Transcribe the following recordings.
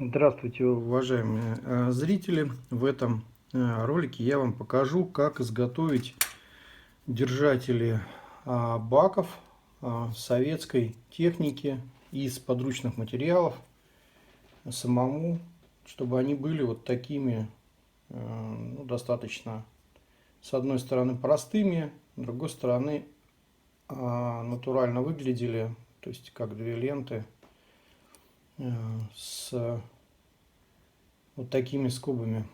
Здравствуйте, уважаемые зрители! В этом ролике я вам покажу, как изготовить держатели баков советской техники из подручных материалов самому, чтобы они были вот такими, достаточно, с одной стороны, простыми, с другой стороны, натурально выглядели, то есть как две ленты с вот такими скобами.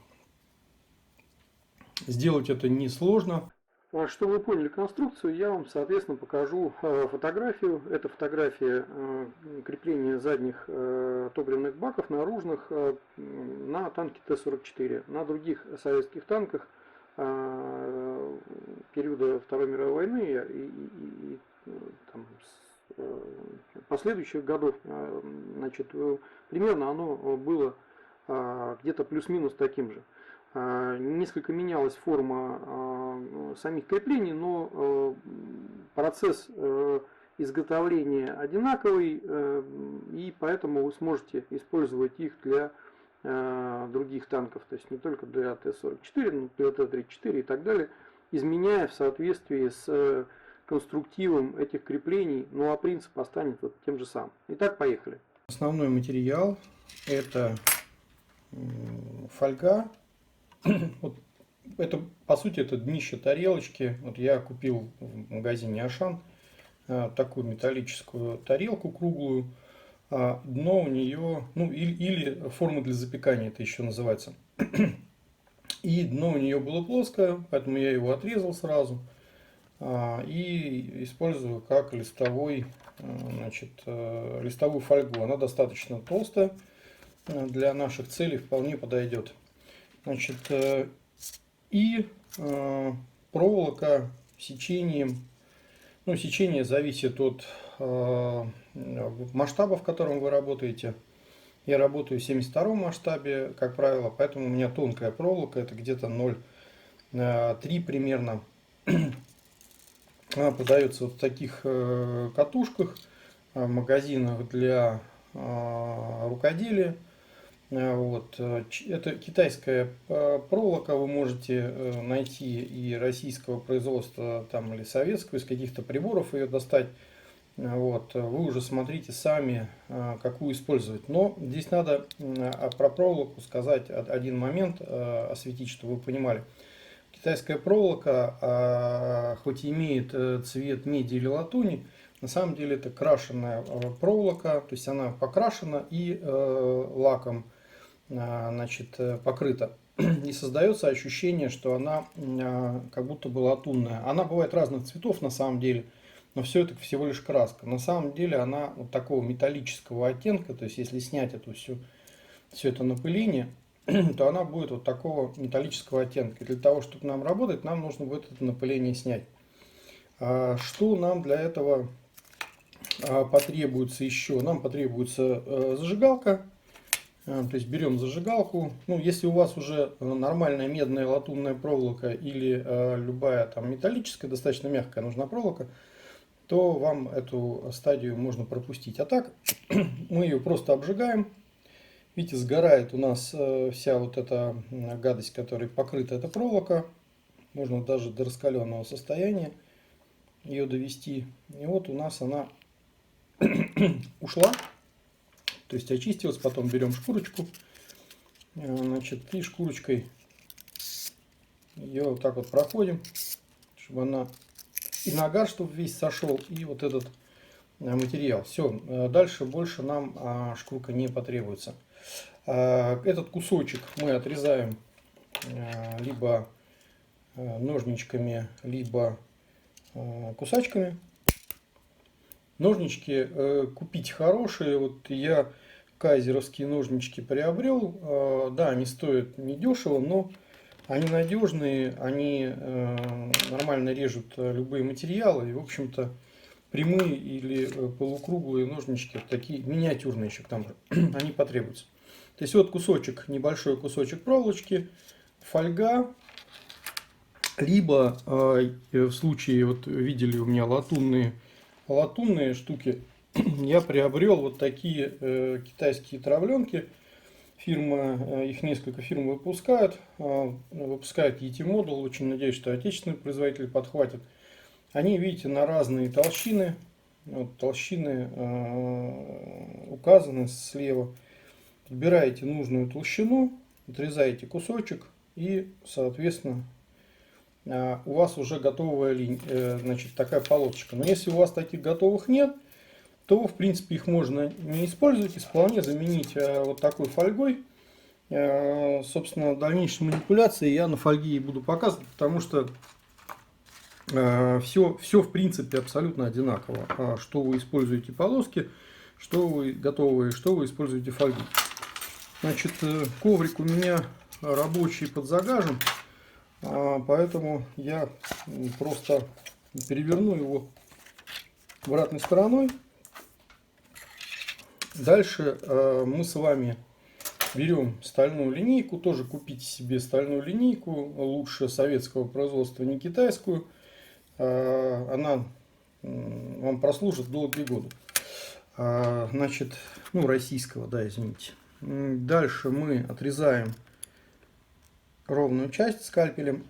Сделать это несложно. Чтобы вы поняли конструкцию, я вам, соответственно, покажу фотографию. Это фотография крепления задних топливных баков наружных на танке Т-44. На других советских танках периода Второй мировой войны и там, последующих годов, значит, примерно оно было где-то плюс-минус таким же. Несколько менялась форма самих креплений, но процесс изготовления одинаковый, и поэтому вы сможете использовать их для других танков, то есть не только для Т-44, но для Т-34 и так далее, изменяя в соответствии с конструктивом этих креплений, ну а принцип останется тем же самым. Итак, поехали. Основной материал — это фольга. Вот это, по сути, это днище тарелочки. Вот я купил в магазине Ашан такую металлическую тарелку круглую. Дно у нее, ну или форма для запекания, это еще называется. И дно у нее было плоское, поэтому я его отрезал сразу и использую как листовую фольгу. Она достаточно толстая, для наших целей вполне подойдет. Значит, и проволока сечением, ну, сечение зависит от масштаба, в котором вы работаете. Я работаю в 72 масштабе, как правило, поэтому у меня тонкая проволока, это где-то 0,3 примерно. Она продается вот в таких катушках, в магазинах для рукоделия. Вот. Это китайская проволока, вы можете найти и российского производства там, или советского, из каких-то приборов ее достать. Вот. Вы уже смотрите сами, какую использовать. Но здесь надо про проволоку сказать один момент, осветить, чтобы вы понимали. Китайская проволока, хоть и имеет цвет меди или латуни, на самом деле это крашеная проволока, то есть она покрашена и лаком, значит, покрыта. И создается ощущение, что она как будто бы латунная. Она бывает разных цветов на самом деле, но все это всего лишь краска. На самом деле она вот такого металлического оттенка, то есть если снять эту все это напыление, то она будет вот такого металлического оттенка. И для того, чтобы нам работать, нам нужно будет это напыление снять. Что нам для этого потребуется еще? Нам потребуется зажигалка. То есть берем зажигалку. Ну, если у вас уже нормальная медная латунная проволока или любая там металлическая, достаточно мягкая нужна проволока, то вам эту стадию можно пропустить. А так мы ее просто обжигаем. Видите, сгорает у нас вся вот эта гадость, которой покрыта эта проволока. Можно даже до раскаленного состояния ее довести. И вот у нас она ушла. То есть очистилась. Потом берем шкурочку. Значит, и шкурочкой ее вот так вот проходим, чтобы она и нагар, чтобы весь сошел, и вот этот материал. Все, дальше больше нам шкурка не потребуется. Этот кусочек мы отрезаем либо ножничками, либо кусачками. Ножнички купить хорошие. Вот я кайзеровские ножнички приобрел. Да, они стоят недешево, но они надежные, они нормально режут любые материалы. И, в общем-то, прямые или полукруглые ножнички, такие миниатюрные еще к тому же, они потребуются. То есть вот кусочек, небольшой кусочек проволочки, фольга, либо в случае, вот видели у меня латунные штуки, я приобрел вот такие китайские травленки. Фирма, их несколько фирм выпускают. Выпускает ET-модул. Очень надеюсь, что отечественный производитель подхватит. Они, видите, на разные толщины. Вот, толщины указаны слева. Подбираете нужную толщину, отрезаете кусочек и, соответственно, у вас уже готовая значит, такая полосочка. Но если у вас таких готовых нет, то в принципе их можно не использовать и вполне заменить вот такой фольгой. Собственно, дальнейшие манипуляции я на фольге и буду показывать, потому что все в принципе абсолютно одинаково. Что вы используете полоски, что вы готовые, что вы используете фольгу. Значит, коврик у меня рабочий под загажем, поэтому я просто переверну его обратной стороной. Дальше мы с вами берем стальную линейку. Тоже купите себе стальную линейку, лучше советского производства, не китайскую. Она вам прослужит долгие годы. Значит, ну, российского, да, извините. Дальше мы отрезаем ровную часть скальпелем.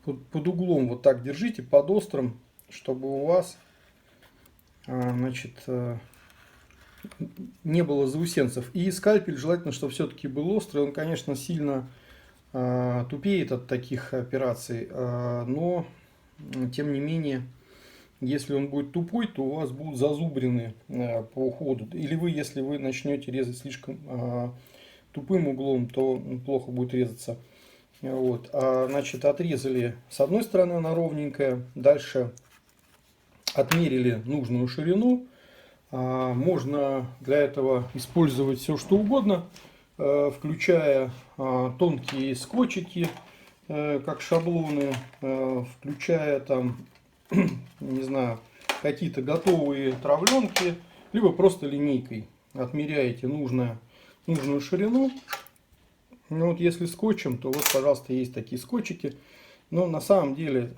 Под углом вот так держите, под острым, чтобы у вас, значит, не было заусенцев. И скальпель желательно, чтобы все-таки был острый. Он, конечно, сильно тупеет от таких операций, но тем не менее, если он будет тупой, то у вас будут зазубрины по уходу. Или вы, если вы начнете резать слишком тупым углом, то плохо будет резаться. Вот. Значит, отрезали с одной стороны, она ровненькая. Дальше отмерили нужную ширину. Можно для этого использовать все что угодно, включая тонкие скотчики, как шаблоны, включая там, не знаю, какие-то готовые травленки, либо просто линейкой отмеряете нужную ширину. Ну вот если скотчем, то вот, пожалуйста, есть такие скотчики. Но на самом деле,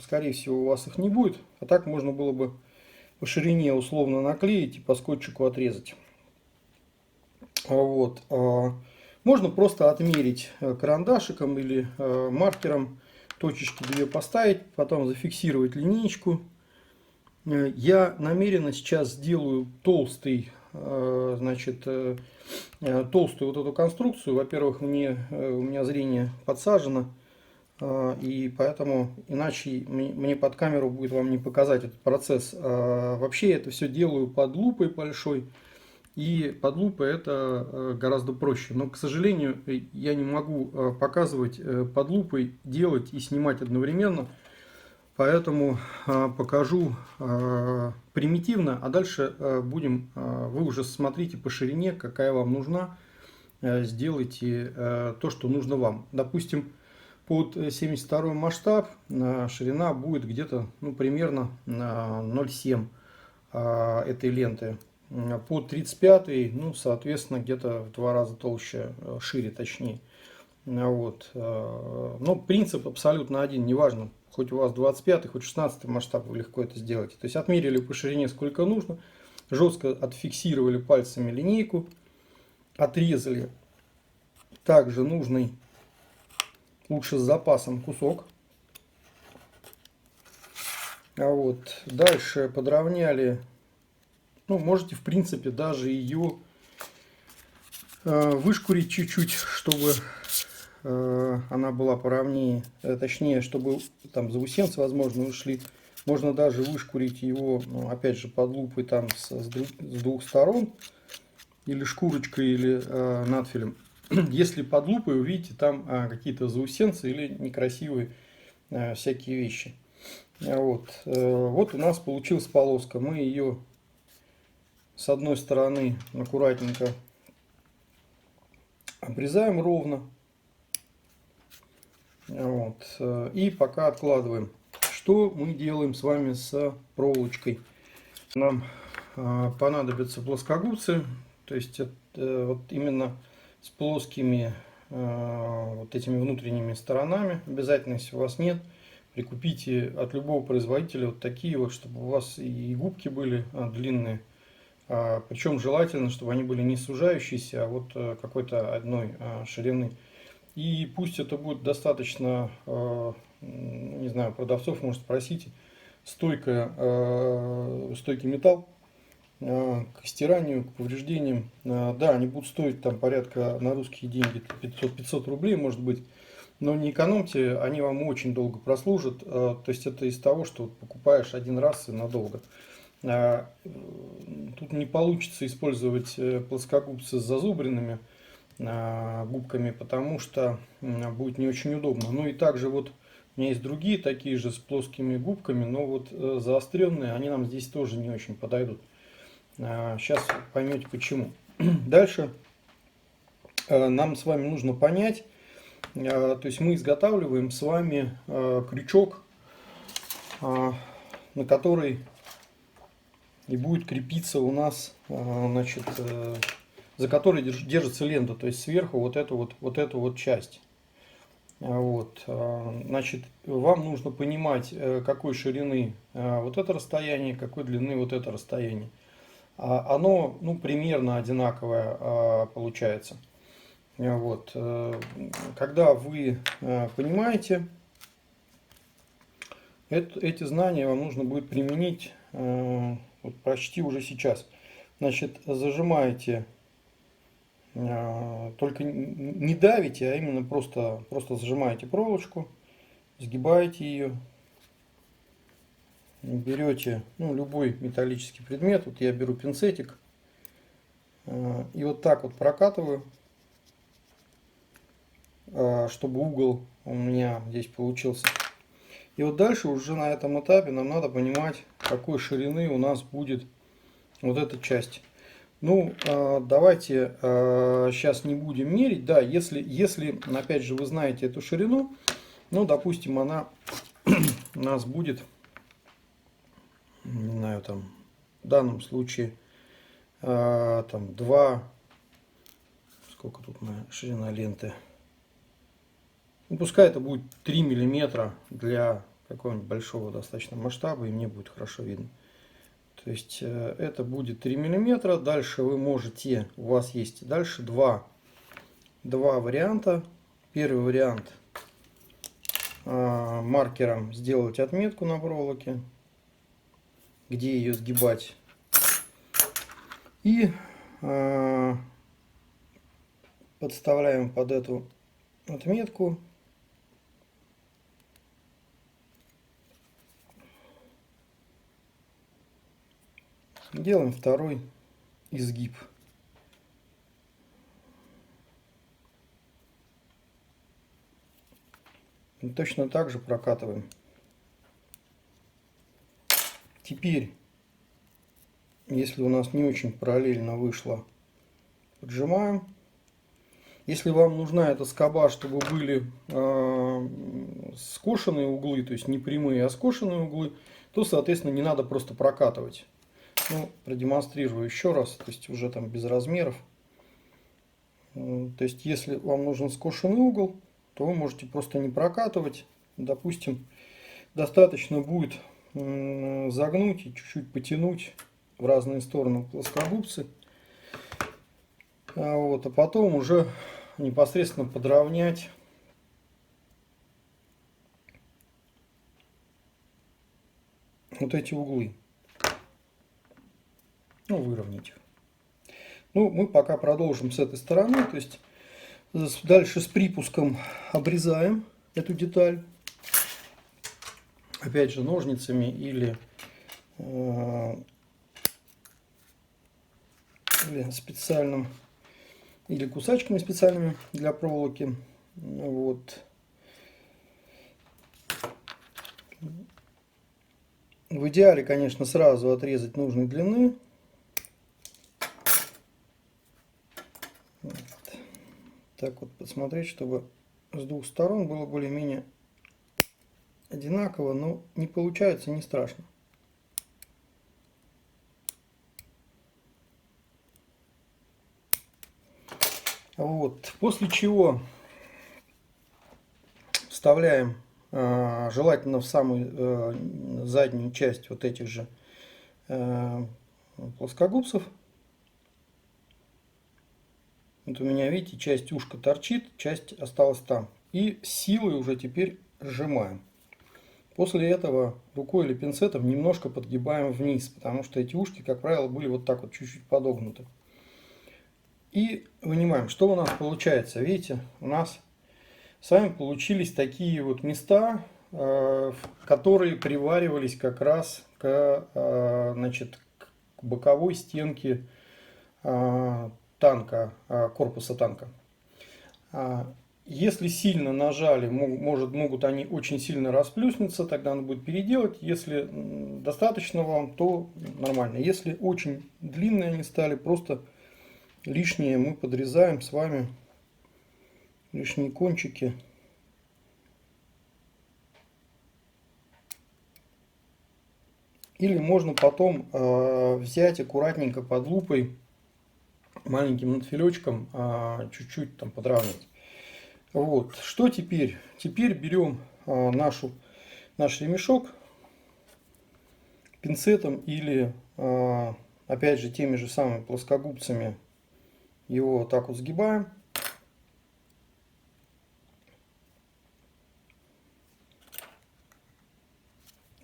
скорее всего, у вас их не будет. А так можно было бы по ширине условно наклеить и по скотчику отрезать. Вот. Можно просто отмерить карандашиком или маркером, точечки 2 поставить, потом зафиксировать линеечку. Я намеренно сейчас сделаю толстый, значит, толстую вот эту конструкцию. Во-первых, у меня зрение подсажено, и поэтому иначе мне под камеру будет вам не показать этот процесс. Вообще это все делаю под лупой большой. И под лупой это гораздо проще. Но, к сожалению, я не могу показывать под лупой, делать и снимать одновременно. Поэтому покажу примитивно, а дальше вы уже смотрите по ширине, какая вам нужна. Сделайте то, что нужно вам. Допустим, под 72 масштаб ширина будет где-то примерно 0,7 этой ленты. Под 35, соответственно, где-то в 2 раза толще, шире точнее. Вот. Но принцип абсолютно один, неважно, хоть у вас 25, хоть 16 масштаб, вы легко это сделаете. То есть отмерили по ширине сколько нужно, жестко отфиксировали пальцами линейку, отрезали также нужный, лучше с запасом, кусок. Вот. Дальше подровняли. Можете, в принципе, даже ее вышкурить чуть-чуть, чтобы она была поровнее, точнее, чтобы там заусенцы, возможно, ушли. Можно даже вышкурить его, опять же, под лупой там с 2 сторон, или шкурочкой, или надфилем. Если под лупой увидите там какие-то заусенцы или некрасивые всякие вещи. Вот у нас получилась полоска. Мы ее с одной стороны аккуратненько обрезаем ровно. Вот. И пока откладываем. Что мы делаем с вами с проволочкой? Нам понадобятся плоскогубцы. То есть вот именно с плоскими вот этими внутренними сторонами. Обязательно, если у вас нет, прикупите от любого производителя вот такие вот, чтобы у вас и губки были длинные. Причем желательно, чтобы они были не сужающиеся, а вот какой-то одной ширины. И пусть это будет достаточно, не знаю, продавцов может спросить, стойкий металл к стиранию, к повреждениям. Да, они будут стоить там порядка на русские деньги 500 рублей, может быть. Но не экономьте, они вам очень долго прослужат. То есть это из того, что вот покупаешь один раз и надолго. Тут не получится использовать плоскогубцы с зазубренными губками, потому что будет не очень удобно. Ну и также вот у меня есть другие такие же с плоскими губками, но вот заостренные, они нам здесь тоже не очень подойдут. Сейчас поймете почему. Дальше нам с вами нужно понять, то есть мы изготавливаем с вами крючок, на который и будет крепиться у нас, значит, за который держится лента, то есть сверху вот эту вот часть. Вот, значит, вам нужно понимать, какой ширины вот это расстояние, какой длины вот это расстояние. Оно, ну, примерно одинаковое получается. Вот, когда вы понимаете, эти знания вам нужно будет применить вот почти уже сейчас. Значит, зажимаете, только не давите, а именно просто зажимаете проволочку, сгибаете ее, берете, ну, любой металлический предмет. Вот я беру пинцетик и вот так вот прокатываю, чтобы угол у меня здесь получился. И вот дальше уже на этом этапе нам надо понимать, какой ширины у нас будет вот эта часть. Ну, давайте сейчас не будем мерить. Да, если, опять же, вы знаете эту ширину, ну, допустим, она у нас будет, не знаю, там, в данном случае, там, 2, сколько тут моя ширина ленты? Ну, пускай это будет 3 миллиметра для какого-нибудь большого достаточно масштаба, и мне будет хорошо видно. То есть это будет 3 миллиметра. Дальше вы можете, у вас есть дальше два варианта. Первый вариант маркером сделать отметку на проволоке, где ее сгибать. И подставляем под эту отметку делаем второй изгиб. И точно так же прокатываем. Теперь, если у нас не очень параллельно вышло, поджимаем. Если вам нужна эта скоба, чтобы были скошенные углы, то есть не прямые, а скошенные углы, то, соответственно, не надо просто прокатывать. Ну, продемонстрирую еще раз, то есть уже там без размеров. То есть, если вам нужен скошенный угол, то вы можете просто не прокатывать. Допустим, достаточно будет загнуть и чуть-чуть потянуть в разные стороны плоскогубцы. Вот, а потом уже непосредственно подровнять вот эти углы. Ну, выровнять их. Ну, мы пока продолжим с этой стороны. То есть дальше с припуском обрезаем эту деталь. Опять же, ножницами или специальным, или кусачками специальными для проволоки. Вот. В идеале, конечно, сразу отрезать нужной длины. Вот. Так вот посмотреть, чтобы с двух сторон было более-менее одинаково, но не получается, не страшно. Вот. После чего вставляем желательно в самую заднюю часть вот этих же плоскогубцев Вот у меня, видите, часть ушка торчит, часть осталась там. И силой уже теперь сжимаем. После этого рукой или пинцетом немножко подгибаем вниз, потому что эти ушки, как правило, были вот так вот чуть-чуть подогнуты. И вынимаем. Что у нас получается? Видите, у нас с вами получились такие вот места, которые приваривались как раз значит, к боковой стенке танка, корпуса танка. Если сильно нажали, могут они очень сильно расплюснуться, тогда надо будет переделать. Если достаточно вам, то нормально. Если очень длинные они стали, просто лишние мы подрезаем с вами, лишние кончики. Или можно потом взять аккуратненько под лупой, маленьким надфилечком, чуть-чуть там подровнять. Вот. Что теперь? Теперь берем наш ремешок пинцетом или, опять же, теми же самыми плоскогубцами его вот так вот сгибаем.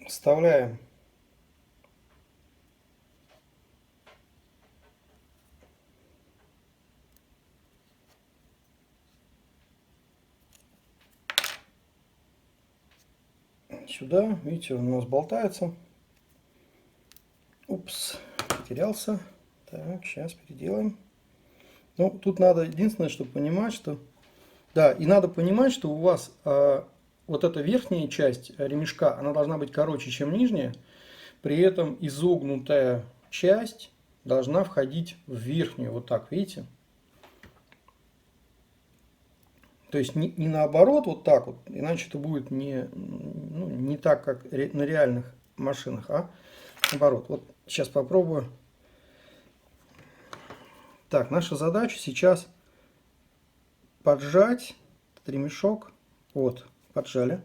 Вставляем сюда. Видите, он у нас болтается. Упс, потерялся. Так, сейчас переделаем. Ну, тут надо единственное, что понимать, что... Да, и надо понимать, что у вас вот эта верхняя часть ремешка, она должна быть короче, чем нижняя. При этом изогнутая часть должна входить в верхнюю. Вот так, видите? То есть не наоборот вот так вот, иначе это будет не так, как на реальных машинах, а наоборот. Вот сейчас попробую. Так, наша задача сейчас поджать этот ремешок. Вот, поджали.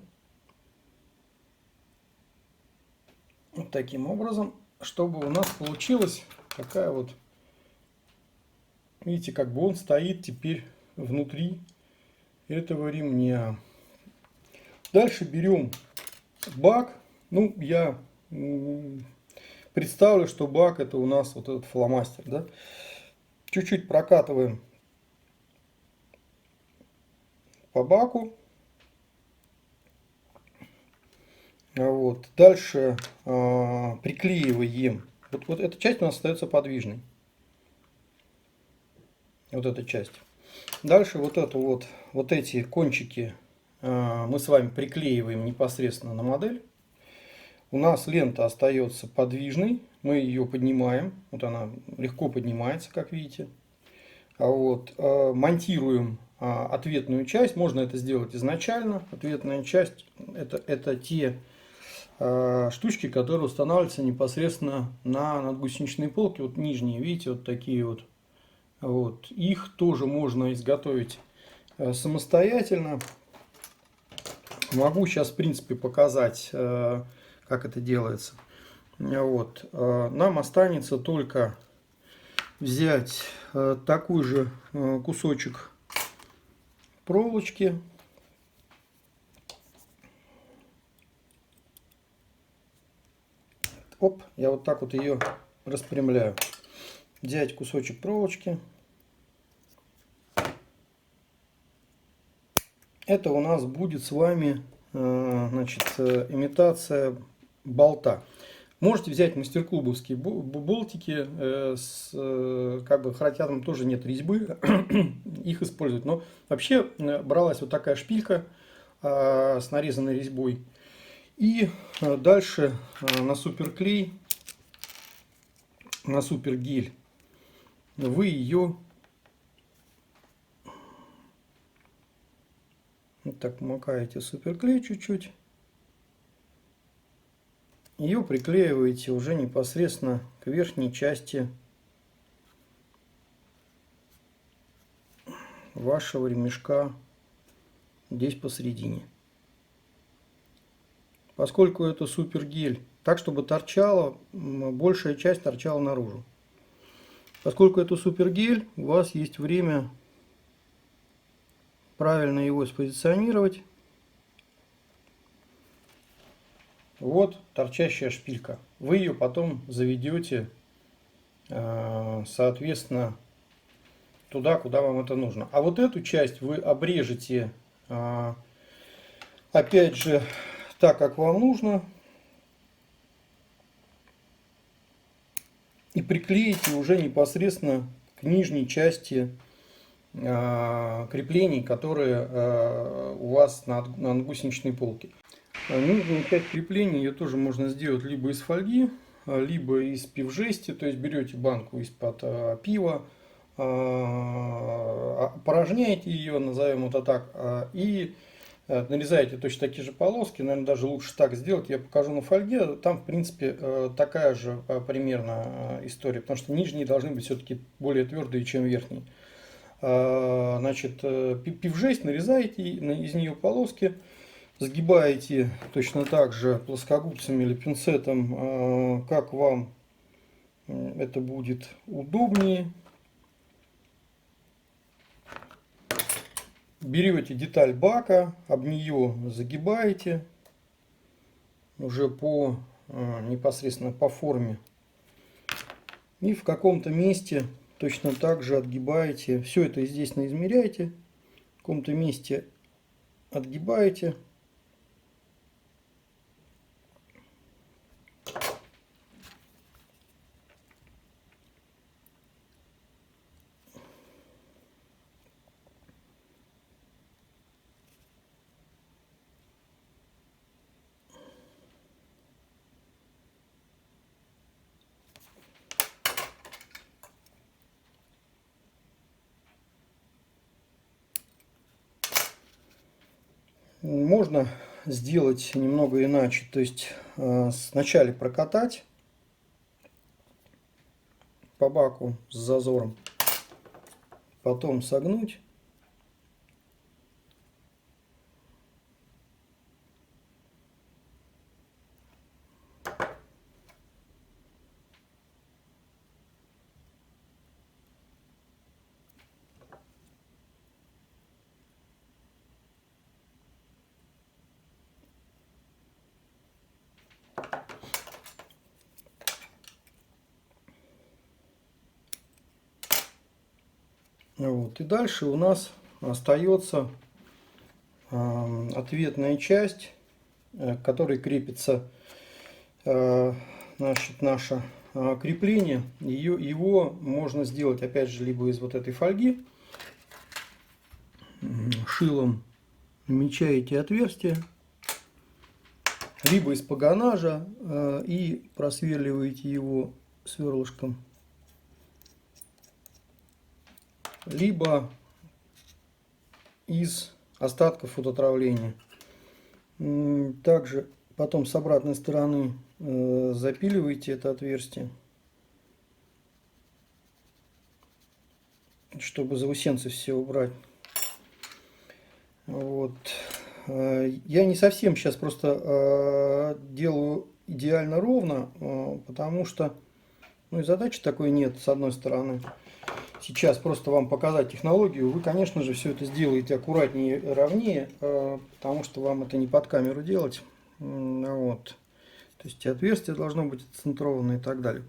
Вот таким образом, чтобы у нас получилась такая вот, видите, как бы он стоит теперь внутри этого ремня. Дальше берем бак. Ну, я представлю, что бак это у нас вот этот фломастер, да? Чуть-чуть прокатываем по баку. Вот. Дальше приклеиваем. Вот эта часть у нас остается подвижной. Вот эта часть. Дальше вот эти кончики мы с вами приклеиваем непосредственно на модель. У нас лента остается подвижной. Мы ее поднимаем. Вот она легко поднимается, как видите. Вот. Монтируем ответную часть. Можно это сделать изначально. Ответная часть это те штучки, которые устанавливаются непосредственно на надгусеничные полки. Вот нижние, видите, вот такие вот. Вот. Их тоже можно изготовить самостоятельно. Могу сейчас, в принципе, показать, как это делается. Вот. Нам останется только взять такой же кусочек проволочки. Оп, я вот так вот ее распрямляю. Взять кусочек проволочки. Это у нас будет с вами, значит, имитация болта. Можете взять мастерклубовские болтики, как бы, хотя там тоже нет резьбы, их использовать. Но вообще бралась вот такая шпилька с нарезанной резьбой. И дальше на суперклей, на супергель вы ее вот так макаете суперклей чуть-чуть. Ее приклеиваете уже непосредственно к верхней части вашего ремешка, здесь посередине. Поскольку это супергель, так чтобы торчала, большая часть торчала наружу. Поскольку это супергель, у вас есть время правильно его спозиционировать. Вот торчащая шпилька. Вы ее потом заведете, соответственно, туда, куда вам это нужно. А вот эту часть вы обрежете, опять же, так, как вам нужно. И приклеите уже непосредственно к нижней части креплений, которые у вас на гусеничной полке. Нижнюю часть крепления ее тоже можно сделать либо из фольги, либо из пивжести. То есть берете банку из-под пива, опорожняете ее, назовем это так, и нарезаете точно такие же полоски. Наверное, даже лучше так сделать. Я покажу на фольге. Там, в принципе, такая же примерно история, потому что нижние должны быть все-таки более твердые, чем верхние. Значит, пивжесть нарезаете из нее полоски, сгибаете точно так же плоскогубцами или пинцетом, как вам это будет удобнее. Берете деталь бака, об нее загибаете уже непосредственно по форме. И в каком-то месте точно так же отгибаете. Все это, естественно, измеряете. В каком-то месте отгибаете. Можно сделать немного иначе, то есть сначала прокатать по баку с зазором, потом согнуть, вот. И дальше у нас остается ответная часть, к которой крепится наше крепление. Его можно сделать опять же либо из вот этой фольги, шилом намечаете отверстие, либо из погонажа и просверливаете его сверлышком, либо из остатков от отравления. Также потом с обратной стороны запиливаете это отверстие, чтобы заусенцы все убрать. Вот. Я не совсем сейчас просто делаю идеально ровно, потому что и задачи такой нет, с одной стороны. Сейчас просто вам показать технологию. Вы, конечно же, все это сделаете аккуратнее, ровнее, потому что вам это не под камеру делать. Вот. То есть отверстие должно быть отцентровано и так далее.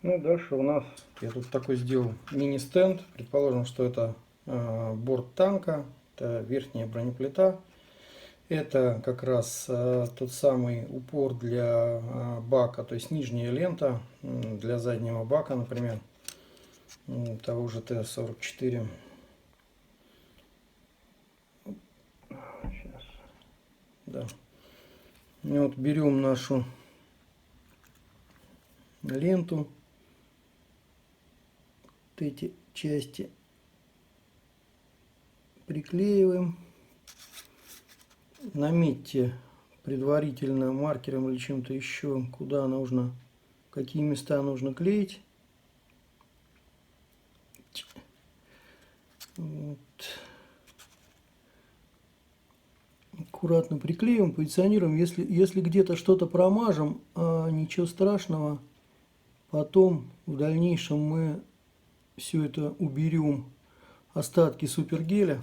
Ну и дальше у нас, я тут такой сделал мини-стенд. Предположим, что это борт танка, это верхняя бронеплита. Это как раз тот самый упор для бака, то есть нижняя лента для заднего бака, например, того же Т-44. Сейчас. Да. И вот берем нашу ленту, вот эти части приклеиваем. Наметьте предварительно маркером или чем-то еще, куда нужно, какие места нужно клеить. Вот. Аккуратно приклеим, позиционируем. Если где-то что-то промажем, ничего страшного, Потом в дальнейшем мы все это уберем, остатки супергеля.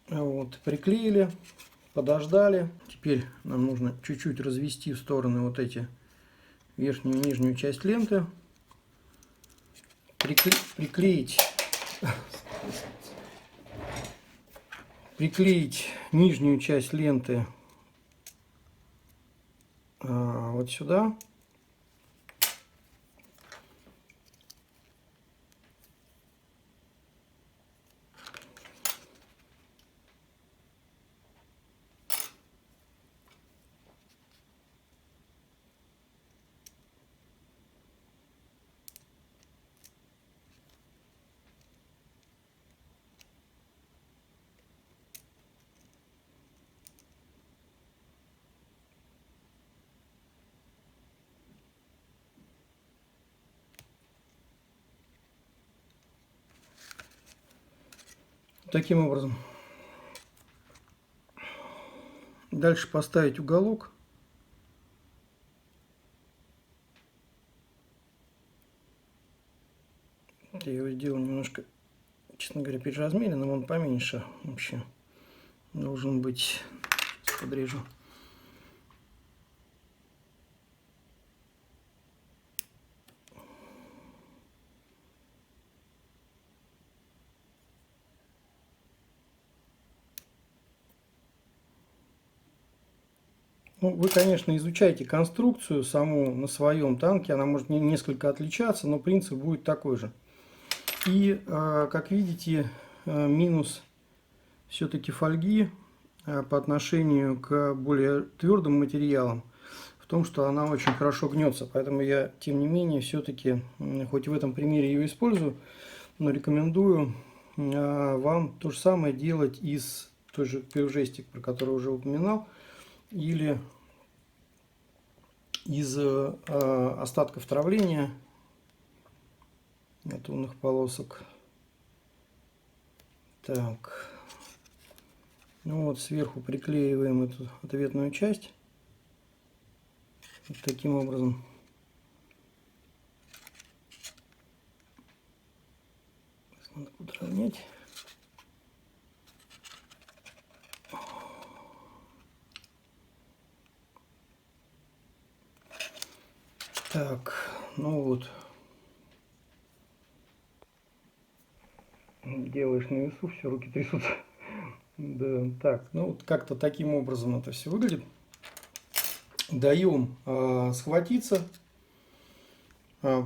Вот, приклеили, подождали. Теперь нам нужно чуть-чуть развести в стороны вот эти верхнюю и нижнюю часть ленты. Приклеить нижнюю часть ленты вот сюда. Таким образом. Дальше поставить уголок. Я его сделал немножко, честно говоря, переразмеренным, он поменьше вообще должен быть. Сейчас подрежу. Ну, вы, конечно, изучайте конструкцию саму на своем танке. Она может несколько отличаться, но принцип будет такой же. И, как видите, минус все-таки фольги по отношению к более твердым материалам в том, что она очень хорошо гнется. Поэтому я, тем не менее, все-таки, хоть в этом примере ее использую, но рекомендую вам то же самое делать из той же пирожестик, про который уже упоминал, или из остатков травления натурных полосок. Так, ну вот сверху приклеиваем эту ответную часть вот таким образом. Надо подровнять. Так, ну вот. Делаешь на весу, все, руки трясутся. Да, так, ну вот как-то таким образом это все выглядит. Даем схватиться,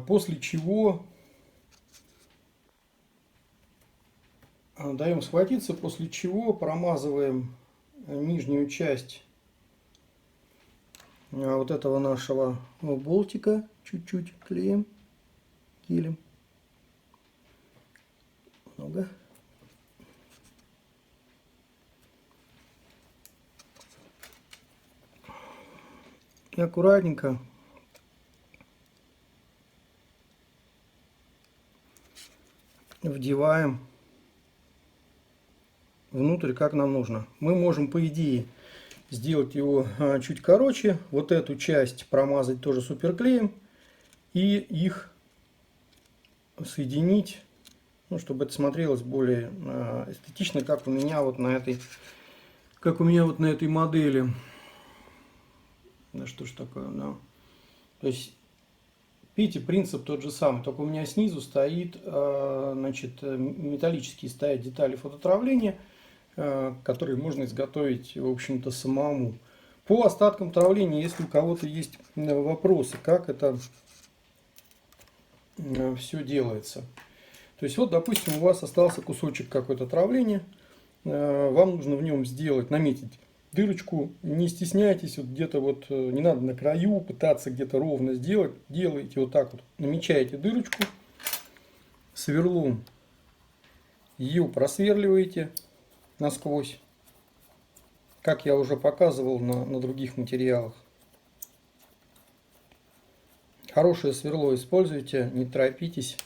после чего промазываем нижнюю часть вот этого нашего болтика чуть-чуть клеем, гелем. Много. И аккуратненько вдеваем внутрь, как нам нужно. Мы можем, по идее, сделать его чуть короче, вот эту часть промазать тоже суперклеем и их соединить, ну, чтобы это смотрелось более эстетично, как у меня вот на этой, модели. Да что ж такое, да. То есть, видите, принцип тот же самый, только у меня снизу стоит, значит, металлические стоят детали фототравления, которые можно изготовить, в общем-то, самому. По остаткам травления, если у кого-то есть вопросы, как это все делается. То есть, вот, допустим, у вас остался кусочек какой-то травления, вам нужно в нем сделать, наметить дырочку, не стесняйтесь, вот где-то вот, не надо на краю пытаться где-то ровно сделать, делаете вот так вот, намечаете дырочку, сверлом ее просверливаете насквозь, как я уже показывал на других материалах. Хорошее сверло используйте, не торопитесь.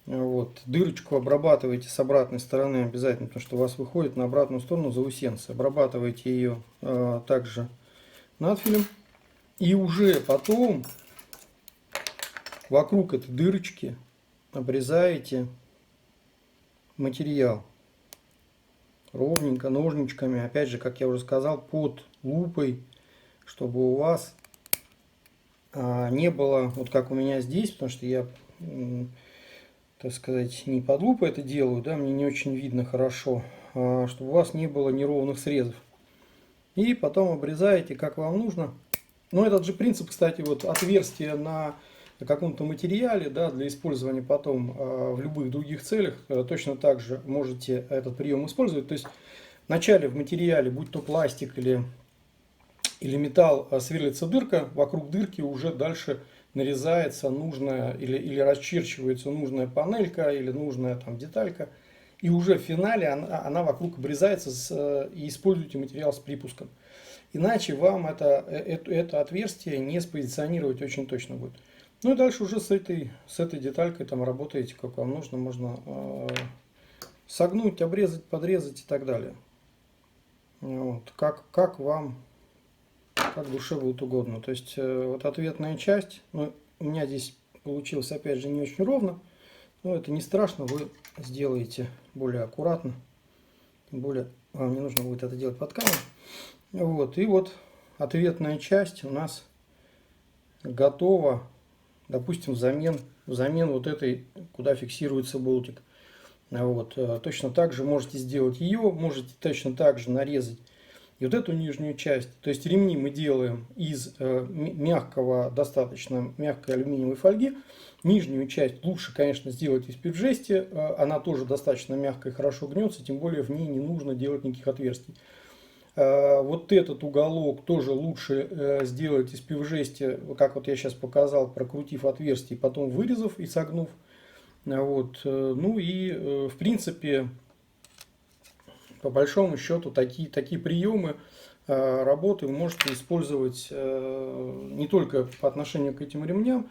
Вот. Дырочку обрабатывайте с обратной стороны обязательно, потому что у вас выходит на обратную сторону заусенцы. Обрабатывайте ее также надфилем. И уже потом вокруг этой дырочки обрезаете материал ровненько, ножничками, опять же, как я уже сказал, под лупой, чтобы у вас не было, вот как у меня здесь, потому что я, так сказать, не под лупой это делаю, да, мне не очень видно хорошо, чтобы у вас не было неровных срезов. И потом обрезаете, как вам нужно. Но этот же принцип, кстати, вот отверстие на каком-то материале, да, для использования потом в любых других целях, точно так же можете этот прием использовать. То есть вначале в материале, будь то пластик или металл, сверлится дырка, вокруг дырки уже дальше нарезается нужная или расчерчивается нужная панелька или нужная там деталька. И уже в финале она вокруг обрезается и используйте материал с припуском. Иначе вам это отверстие не спозиционировать очень точно будет. Ну и дальше уже с этой деталькой там работаете, как вам нужно. Можно согнуть, обрезать, подрезать и так далее. Вот, как вам, как душе будет угодно. То есть вот ответная часть, ну, у меня здесь получилось опять же не очень ровно. Но это не страшно, вы сделаете более аккуратно. Тем более вам не нужно будет это делать под камерой. Вот, и вот ответная часть у нас готова, допустим, взамен вот этой, куда фиксируется болтик. Вот, точно так же можете сделать ее, можете точно так же нарезать и вот эту нижнюю часть. То есть ремни мы делаем из мягкого, достаточно мягкой алюминиевой фольги. Нижнюю часть лучше, конечно, сделать из пивжести. Она тоже достаточно мягкая и хорошо гнется, тем более в ней не нужно делать никаких отверстий. Вот этот уголок тоже лучше сделать из пивжести, как вот я сейчас показал, прокрутив отверстие, потом вырезав и согнув. Вот. Ну и в принципе, по большому счету, такие приемы работы вы можете использовать не только по отношению к этим ремням,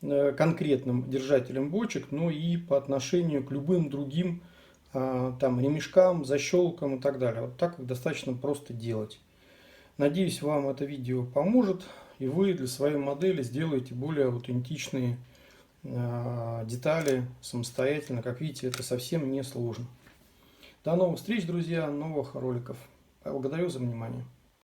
конкретным держателям бочек, но и по отношению к любым другим там ремешкам, защелкам и так далее. Вот так их достаточно просто делать. Надеюсь, вам это видео поможет, и вы для своей модели сделаете более аутентичные детали самостоятельно. Как видите, это совсем не сложно. До новых встреч, друзья, новых роликов. Благодарю за внимание.